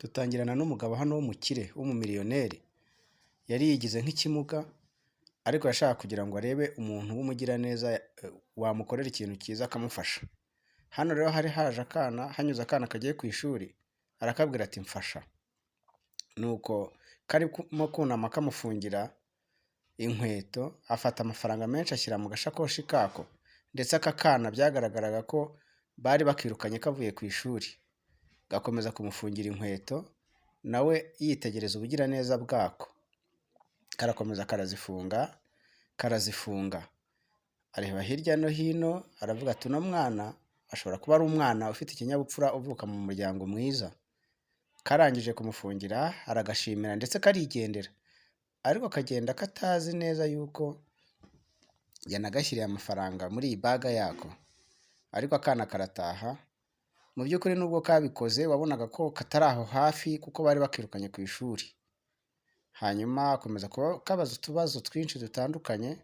Dutangirana n'umugabo hano w'umukire w'umumiliyoneri, yari yigize nk'ikimuga ariko yashakaga kugira ngo arebe umuntu w'umugiraneza wamukorera ikintu cyiza akamufasha. Hano rero hari haje akana, hanyuze akana kagiye ku ishuri, arakabwira ati mfasha. Nuko karimo kunama kamufungira inkweto, afata amafaranga menshi ashyira mu gashakoshi kako, ndetse aka kana byagaragaraga ko bari bakirukanye kavuye ku ishuri. Gakomeza kumufungira inkweto, nawe yitegereza ubugiraneza bwako. Karakomeza karazifunga. Areba hirya no hino, aravuga ati uno mwana ashobora kuba ari umwana ufite ikinyabupfura uvuka mu muryango mwiza. Karangije kumufungira, aragashimira ndetse karigendera. Ariko kagenda katazi neza yuko yanagashyiriye amafaranga muri iyi baga yako. Ariko akana karataha. Mu by'ukuri nubwo kabikoze wabonaga ko katari aho hafi kuko bari bakirukanye ku ishuri. Hanyuma akomeza kabaza utubazo twinshi dutandukanye,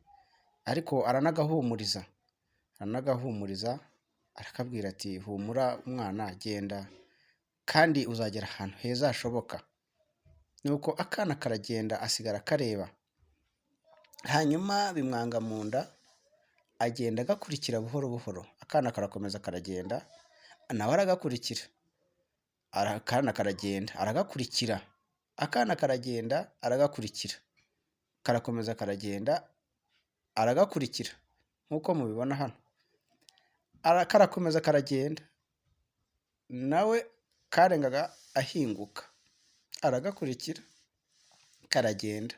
ariko aranagahumuriza. Arakabwira ati humura umwana, genda kandi uzagera ahantu heza hashoboka. Nuko akana karagenda asigara kareba. Hanyuma bimwanga mu nda, agenda agakurikira buhoro buhoro. Akana karakomeza karagenda, nawe aragakurikira. Akana karagenda aragakurikira. Akana karagenda aragakurikira. Karakomeza karagenda aragakurikira nk'uko mubibona hano. Karakomeza karagenda, nawe karengaga ahinguka. Aragakurikira karagenda.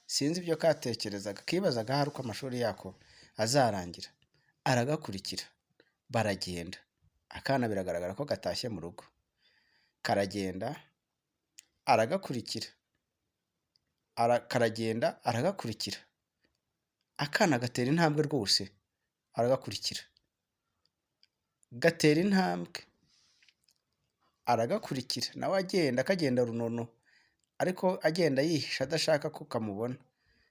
Sinzi ibyo katekerezaga, kibazaga hari uko amashuri yako azarangira. Aragakurikira baragenda. Akana biragaragara ko gatashye mu rugo. Karagenda aragakurikira. Karagenda aragakurikira. Akana gatera intambwe rwose, aragakurikira. Gatera intambwe aragakurikira, nawe kagenda runono, ariko agenda yihisha adashaka ko kamubona.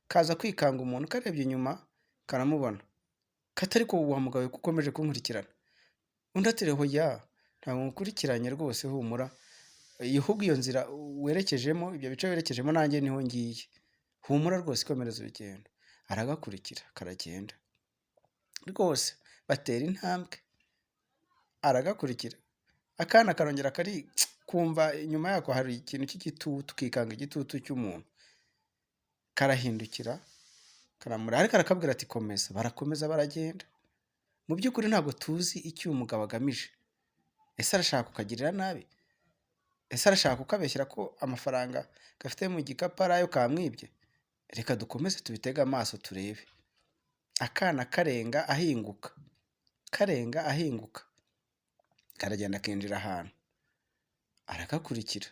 Kaza kwikanga umuntu, karebye inyuma karamubona. Katari ko wa mugabo we ukomeje kunkurikirana. Undi ati hoya, ntabwo nkukurikiranye rwose, humura. Ahubwo iyo nzira werekejemo, ibyo bice werekejemo nanjye niho ngiye. Humura rwose, komereza urugendo. Aragakurikira karagenda. Rwose batera intambwe. Aragakurikira. Akana karongera kumva inyuma yako hari ikintu cy'igitutu, kikanga igitutu cy'umuntu. Karahindukira, ariko arakabwira ati komeza. Barakomeza baragenda. Mu by'ukuri ntabwo tuzi icyo uyu mugabo agamije. Ese arashaka kukagirira nabi? Ese arashaka kukabeshyira ko amafaranga gafite mu gikapu ari ayo kamwibye? Reka dukomeze tubitege amaso turebe. Akana karenga ahinguka. Karagenda kinjira ahantu. Aragakurikira.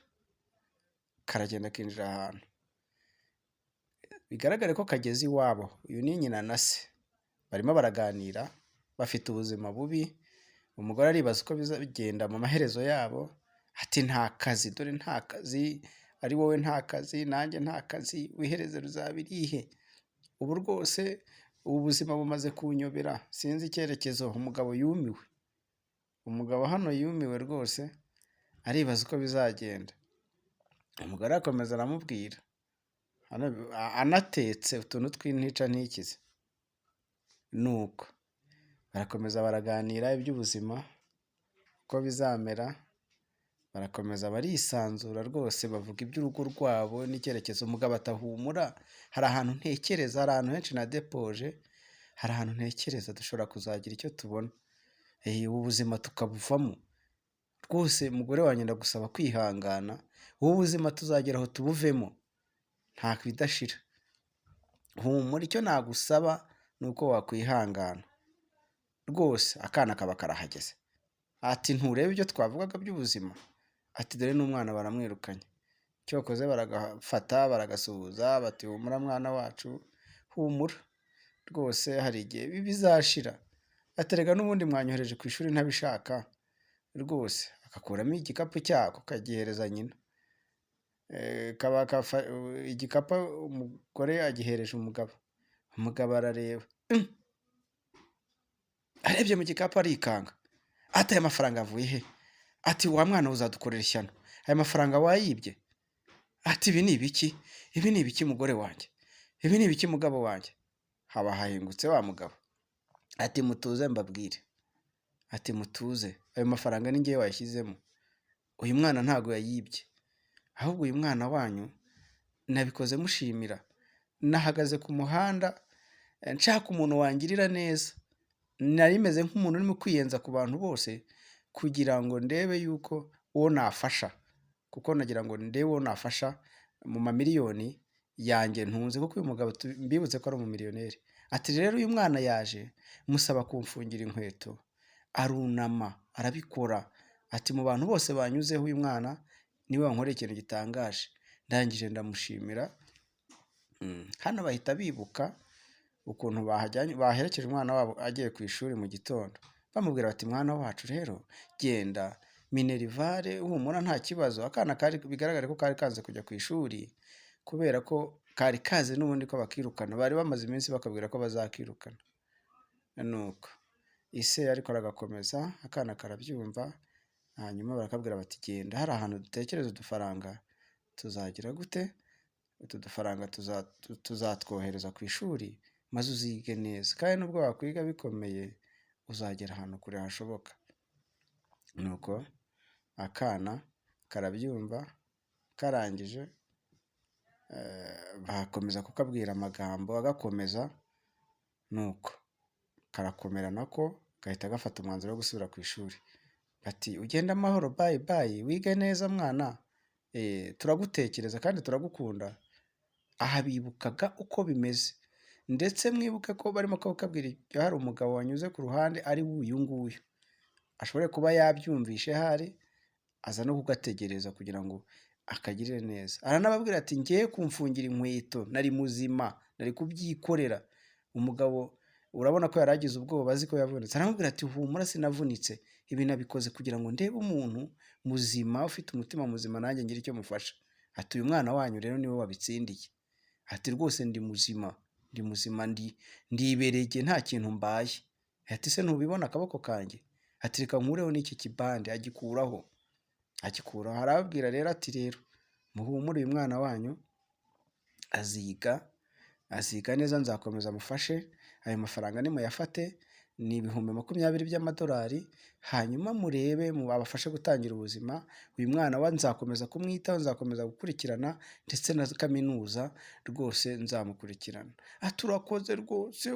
Karagenda kinjira ahantu. Bigaragare ko kageze iwabo. Uyu ni nyina na se. Barimo baraganira, bafite ubuzima bubi. Umugore aribaza uko bizagenda mu maherezo yabo. Ati nta kazi, dore nta kazi, ari wowe nta kazi, nanjye nta kazi, wihereze ruzabirihe. Ubu rwose ubu buzima bumaze kunyobera, sinzi icyerekezo. Umugabo yumiwe. Umugabo hano yumiwe rwose, aribaza uko bizagenda. Umugore akomeza aramubwira, anatetse utuntu tw'intica ntikize. Nuko barakomeza baraganira iby'ubuzima uko bizamera. Barakomeza barisanzura rwose, bavuga iby'urugo rwabo n'icyerekezo. Umugabo atahumura, hari ahantu ntekereza, hari ahantu henshi nadepoje, hari ahantu ntekereza dushobora kuzagira icyo tubona. Ubu buzima tukabuvamo. Rwose mugore wanjye ndagusaba kwihangana, ubu buzima tuzagera aho tubuvemo, nta bidashira. Humura, icyo nagusaba ni uko wakwihangana. Rwose akana kaba karahageze. Ati nturebe ibyo twavugaga by'ubuzima? Ati dore n'umwana baramwirukanye. Cyokoze baragafata baragasuhuza, bati humura mwana wacu, humura. Rwose hari igihe bizashira. Aterega n'ubundi mwanyohereje ku ishuri ntabishaka. Rwose akakuramo igikapu cyako kagihereza nyina. Igikapu umugore agihereje umugabo. Umugabo arareba. Arebye mu gikapu arikanga. Ati aya mafaranga avuye he? Ati wa mwana uzadukorera ishyano. aya mafaranga wayibye? Ati ibi ni ibiki? Ibi ni ibiki mugore wanjye? Ibi ni ibiki mugabo wanjye? Haba hahingutse wa mugabo. Ati mutuze mbabwire. Ati mutuze, ayo mafaranga ni ngewe wayashyizemo. Uyu mwana ntago yayibye. Ahubwo uyu mwana wanyu nabikoze mushimira. Nahagaze ku muhanda nshaka umuntu wangirira neza. Nari meze nk'umuntu urimo kwiyenza ku bantu bose kugira ngo ndebe yuko uwo nafasha. Kuko nagira ngo ndebe uwo nafasha mu mamiliyoni yanjye ntunze, kuko uyu mugabo mbibutse ko ari umumiliyoneri. Ati rero uyu mwana yaje musaba kumfungira inkweto, arunama arabikora. Ati mu bantu bose banyuzeho uyu mwana niwe wankoreye ikintu gitangaje. Ndangije ndamushimira. Hano bahita bibuka ukuntu baherekeje umwana wabo agiye ku ishuri mu gitondo, bamubwira bati mwana wacu rero genda minerivare humura nta kibazo. Akana bigaragare ko kari kanze kujya ku ishuri kubera ko kari kazi n'ubundi ko bakirukana. Bari bamaze iminsi bakabwira ko bazakirukana. Nuko ise ariko aragakomeza, akana karabyumva. Hanyuma barakabwira bati genda, hari ahantu dutekereza udufaranga tuzagira gute, utu dufaranga tuzatwohereza ku ishuri maze uzige neza, kandi nubwo wakwiga bikomeye uzagera ahantu kure hashoboka. Nuko akana karabyumva, karangije bakomeza kukabwira amagambo agakomeza. Nuko karakomera nako gahita gafata umwanzuro wo gusubira ku ishuri. Bati ugende amahoro, bayi bayi, wige neza mwana, turagutekereza kandi turagukunda. Aha bibukaga uko bimeze, ndetse mwibuke ko barimo kubabwira hari umugabo wanyuze ku ruhande ari uyu nguyu, ashobore kuba yabyumvishe hari aza no kugategereza kugira ngo akagirire neza. Aranababwira ati ngiye kumfungira inkweto, nari muzima, nari kubyikorera. Umugabo urabona ko yaragize ubwoba, azi ko yavunitse. Aramubwira ati humura sinavunitse, ibi nabikoze kugira ngo ndebe umuntu muzima ufite umutima muzima nanjye ngira icyo mufasha. Ati uyu mwana wanyu rero niwe wabitsindiye. Ati rwose ndi muzima, ndibereye nta kintu mbaye. Ati se ntubibona akaboko kanjye? Ati reka nkureho n'iki kibande. Agikuraho. Arababwira rero ati rero muhumure, uyu mwana wanyu aziga neza, nzakomeza mufashe. Ayo mafaranga nimuyafate, ni 20,000 by'amadolari, hanyuma murebe mubafashe gutangira ubuzima. Uyu mwana wa nzakomeza kumwitaho, nzakomeza gukurikirana, ndetse na kaminuza rwose nzamukurikirana. Ati urakoze rwose,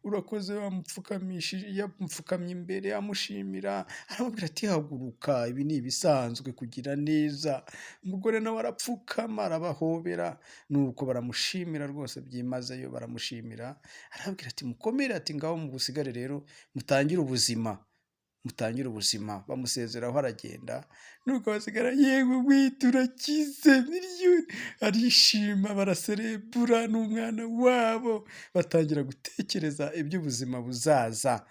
urakoze. Wamupfukamishije, yapfukamye imbere amushimira. Aramubwira ati haguruka, ibi ni ibisanzwe kugira neza. Umugore nawe arapfukama arabahobera. Nuko baramushimira rwose byimazeyo, baramushimira. Arababwira ati mukomere, ati ngaho mugusigare rero mutangire ubuzima. Bamusezeraho aragenda. Nuko basigara yewe turakize miliyoni. Arishima, baraserebura n'umwana wabo, batangira gutekereza iby'ubuzima buzaza.